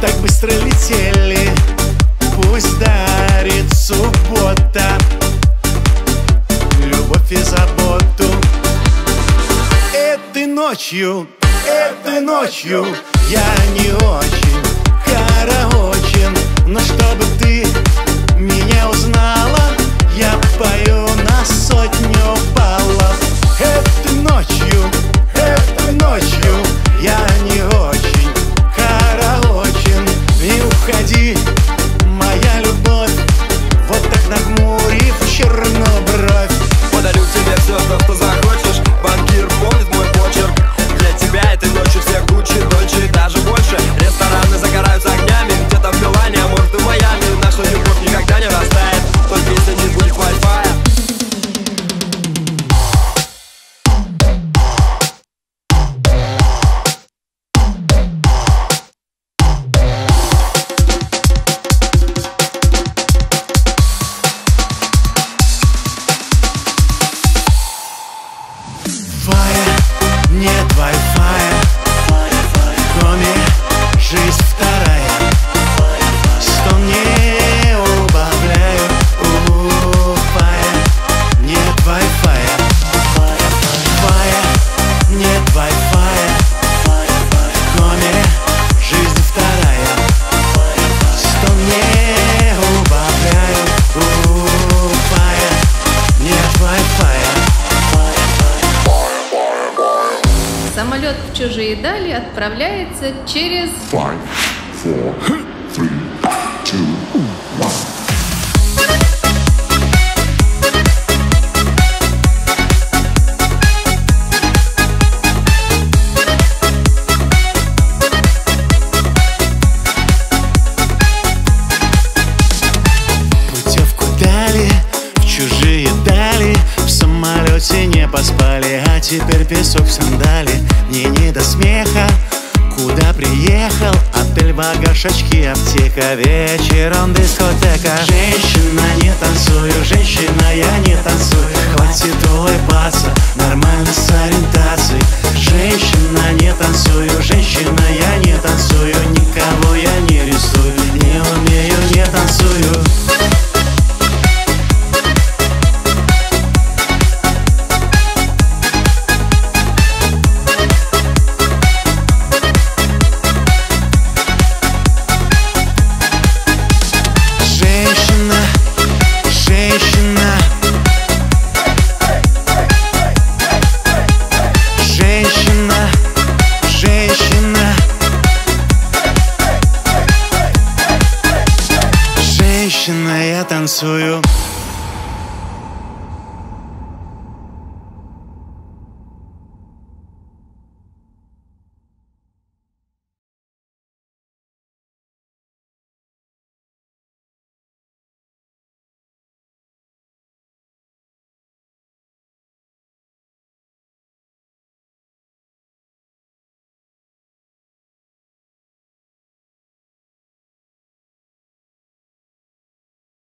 так быстро летели. Пусть дарит суббота любовь и заботу. Этой ночью я не очень караочен, но чтобы ты меня узнала, я пою на 100 баллов. Этой ночью я не очень караочен. Не уходи, моя любовь, вот так нахмурив чернобровь. Подарю тебе все то, что захочешь. Банкир помнит мой почерк. Для тебя этой ночью все Гуччи, Дольче и даже больше. Рестораны загораются огнями, где-то в Милане, а может и в Майами. Наша любовь никогда не растает, только если не будет Wi-Fi. Нет Wi-Fi, в доме жизнь вторая. 100 не убавляю, нет Wi-Fi, нет Wi-Fi, в доме жизнь вторая. 100 не убавляю, нет Wi-Fi. Самолет в чужие дали отправляется через 5, 4, 3, 2, 1. Путевку дали в чужие дали, в самолете не поспали, а теперь песок в сандали. Мне не до смеха, куда приехал? Отель, багаж, очки, аптека, вечером дискотека. Женщина, не танцую, женщина, я не танцую. Хватит улыбаться, нормально с ориентацией. Женщина, не танцую, женщина, я не танцую. Никого я не рисую, не умею, не танцую. Женщина, я танцую.